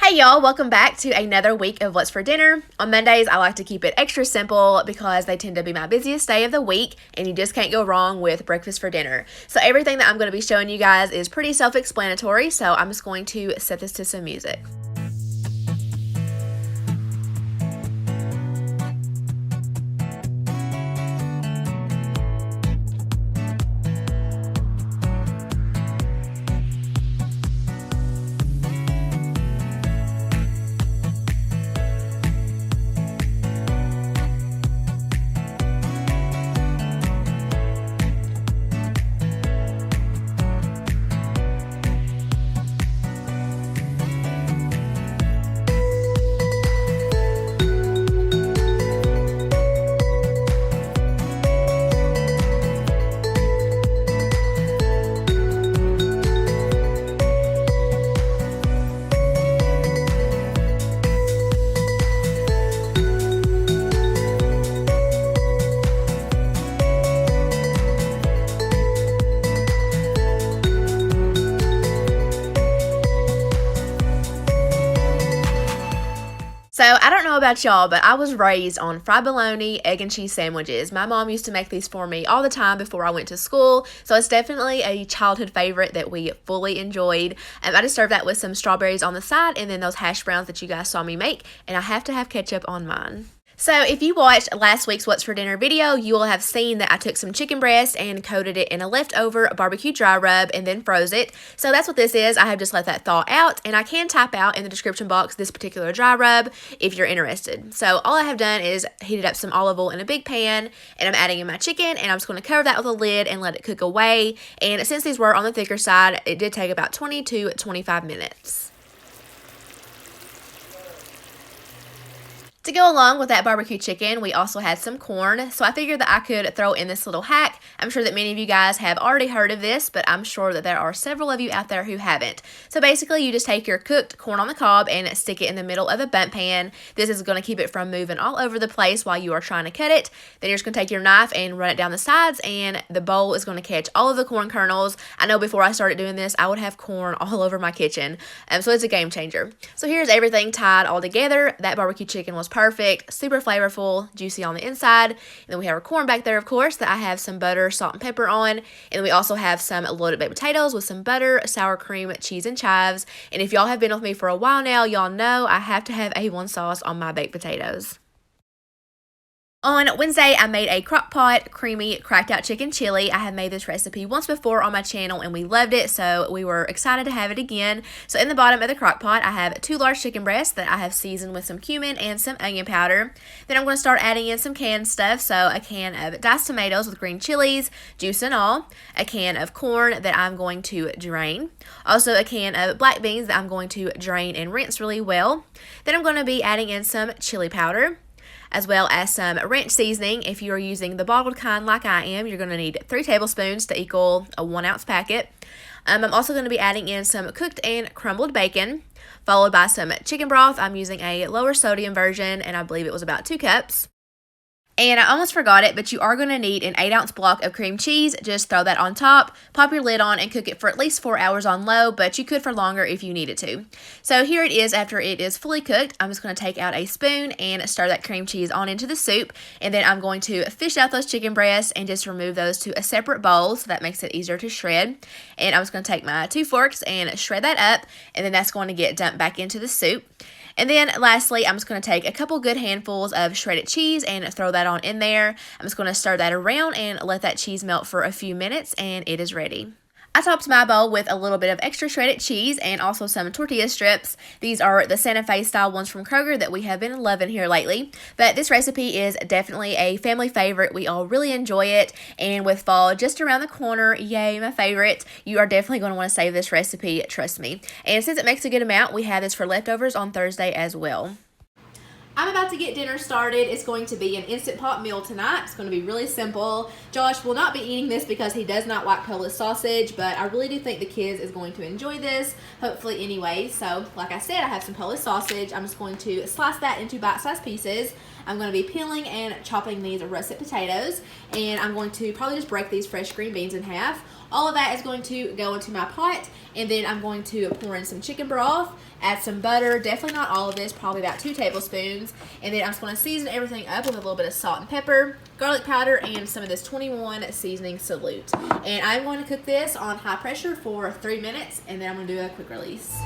Hey y'all, welcome back to another week of What's for Dinner. On Mondays, I like to keep it extra simple because they tend to be my busiest day of the week and you just can't go wrong with breakfast for dinner. So everything that I'm going to be showing you guys is pretty self-explanatory, so I'm just going to set this to some music. So, I don't know about y'all, but I was raised on fried bologna, egg and cheese sandwiches. My mom used to make these for me all the time before I went to school, so it's definitely a childhood favorite that we fully enjoyed. I just served that with some strawberries on the side and then those hash browns that you guys saw me make, and I have to have ketchup on mine. So if you watched last week's What's for Dinner video, you will have seen that I took some chicken breast and coated it in a leftover barbecue dry rub and then froze it. So that's what this is. I have just let that thaw out, and I can type out in the description box this particular dry rub if you're interested. So all I have done is heated up some olive oil in a big pan, and I'm adding in my chicken, and I'm just going to cover that with a lid and let it cook away. And since these were on the thicker side, it did take about 20 to 25 minutes. To go along with that barbecue chicken, we also had some corn, so I figured that I could throw in this little hack. I'm sure that many of you guys have already heard of this, but I'm sure that there are several of you out there who haven't. So basically, you just take your cooked corn on the cob and stick it in the middle of a bundt pan. This is going to keep it from moving all over the place while you are trying to cut it. Then you're just going to take your knife and run it down the sides, and the bowl is going to catch all of the corn kernels. I know before I started doing this, I would have corn all over my kitchen, so it's a game changer. So here's everything tied all together. That barbecue chicken was perfect, super flavorful, juicy on the inside. And then we have our corn back there, of course, that I have some butter, salt, and pepper on. And we also have some loaded baked potatoes with some butter, sour cream, cheese, and chives. And if y'all have been with me for a while now, y'all know I have to have A1 sauce on my baked potatoes. On Wednesday, I made a crock pot creamy cracked out chicken chili. I had made this recipe once before on my channel and we loved it, so we were excited to have it again. So in the bottom of the crock pot, I have 2 large chicken breasts that I have seasoned with some cumin and some onion powder. Then I'm going to start adding in some canned stuff, so a can of diced tomatoes with green chilies, juice and all, a can of corn that I'm going to drain, also a can of black beans that I'm going to drain and rinse really well. Then I'm going to be adding in some chili powder, as well as some ranch seasoning. If you are using the bottled kind like I am, you're going to need 3 tablespoons to equal a 1-ounce packet. I'm also going to be adding in some cooked and crumbled bacon, followed by some chicken broth. I'm using a lower sodium version, and I believe it was about 2 cups. And I almost forgot it, but you are going to need an 8-ounce block of cream cheese. Just throw that on top, pop your lid on, and cook it for at least 4 hours on low, but you could for longer if you needed to. So here it is after it is fully cooked. I'm just going to take out a spoon and stir that cream cheese on into the soup, and then I'm going to fish out those chicken breasts and just remove those to a separate bowl so that makes it easier to shred. And I'm just going to take my 2 forks and shred that up, and then that's going to get dumped back into the soup. And then lastly, I'm just going to take a couple good handfuls of shredded cheese and throw that on in there. I'm just going to stir that around and let that cheese melt for a few minutes, and it is ready. I topped my bowl with a little bit of extra shredded cheese and also some tortilla strips. These are the Santa Fe style ones from Kroger that we have been loving here lately. But this recipe is definitely a family favorite. We all really enjoy it. And with fall just around the corner, yay, my favorite, you are definitely going to want to save this recipe, trust me. And since it makes a good amount, we have this for leftovers on Thursday as well. I'm about to get dinner started. It's going to be an Instant Pot meal tonight. It's going to be really simple. Josh will not be eating this because he does not like Polish sausage, but I really do think the kids is going to enjoy this, hopefully anyway. So, like I said, I have some Polish sausage. I'm just going to slice that into bite-sized pieces. I'm going to be peeling and chopping these russet potatoes, and I'm going to probably just break these fresh green beans in half. all of that is going to go into my pot, and then I'm going to pour in some chicken broth, add some butter, definitely not all of this, probably about 2 tablespoons, and then I'm just going to season everything up with a little bit of salt and pepper, garlic powder, and some of this 21 seasoning salute. And I'm going to cook this on high pressure for 3 minutes, and then I'm going to do a quick release.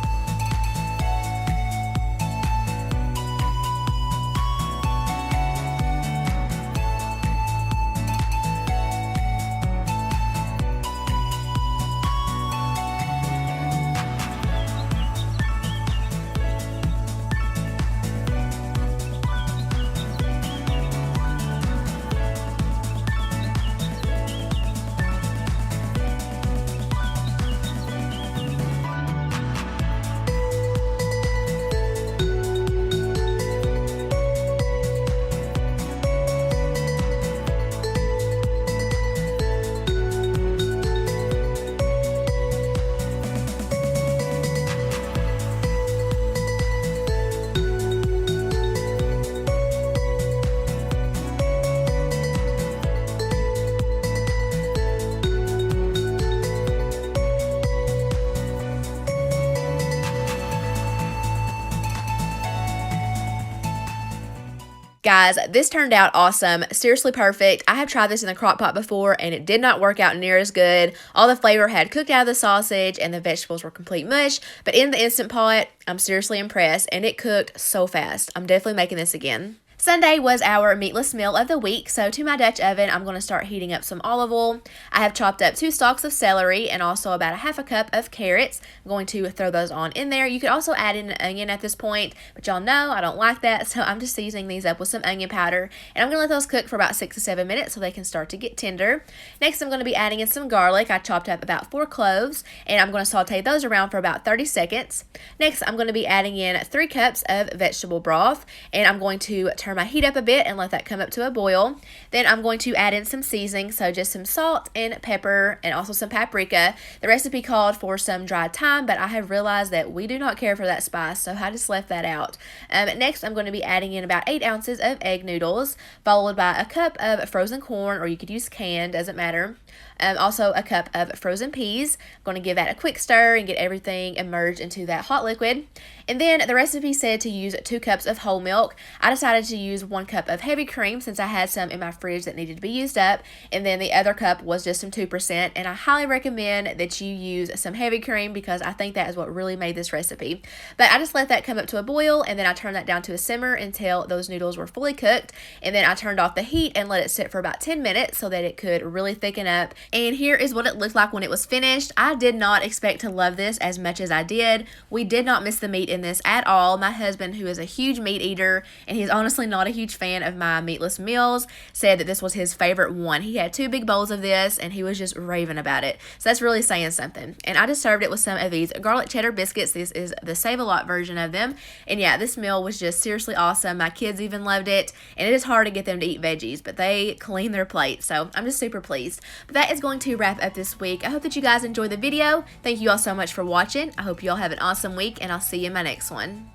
Guys, this turned out awesome. Seriously perfect. I have tried this in the crock pot before and it did not work out near as good. All the flavor had cooked out of the sausage and the vegetables were complete mush. But in the Instant Pot, I'm seriously impressed and it cooked so fast. I'm definitely making this again. Sunday was our meatless meal of the week, so to my Dutch oven, I'm going to start heating up some olive oil. I have chopped up 2 stalks of celery and also about 1/2 cup of carrots. I'm going to throw those on in there. You could also add in an onion at this point, but y'all know I don't like that, so I'm just seasoning these up with some onion powder. And I'm going to let those cook for about 6 to 7 minutes so they can start to get tender. Next, I'm going to be adding in some garlic. I chopped up about 4 cloves, and I'm going to saute those around for about 30 seconds. Next, I'm going to be adding in 3 cups of vegetable broth, and I'm going to turn my heat up a bit and let that come up to a boil. Then I'm going to add in some seasoning, so just some salt and pepper and also some paprika. The recipe called for some dried thyme, but I have realized that we do not care for that spice, so I just left that out. Next, I'm going to be adding in about 8 ounces of egg noodles, followed by a cup of frozen corn, or you could use canned, doesn't matter. Also a cup of frozen peas. I'm going to give that a quick stir and get everything immersed into that hot liquid. And then the recipe said to use 2 cups of whole milk. I decided to use 1 cup of heavy cream since I had some in my fridge that needed to be used up. And then the other cup was just some 2%. And I highly recommend that you use some heavy cream because I think that is what really made this recipe. But I just let that come up to a boil and then I turned that down to a simmer until those noodles were fully cooked. And then I turned off the heat and let it sit for about 10 minutes so that it could really thicken up. And here is what it looked like when it was finished. I did not expect to love this as much as I did. We did not miss the meat in this at all. My husband, who is a huge meat eater, and he's honestly not a huge fan of my meatless meals, said that this was his favorite one. He had 2 big bowls of this, and he was just raving about it. So that's really saying something. And I just served it with some of these garlic cheddar biscuits. This is the Save-A-Lot version of them. And yeah, this meal was just seriously awesome. My kids even loved it, and it is hard to get them to eat veggies, but they clean their plate, so I'm just super pleased. But that is going to wrap up this week. I hope that you guys enjoyed the video. Thank you all so much for watching. I hope you all have an awesome week, and I'll see you in my next one.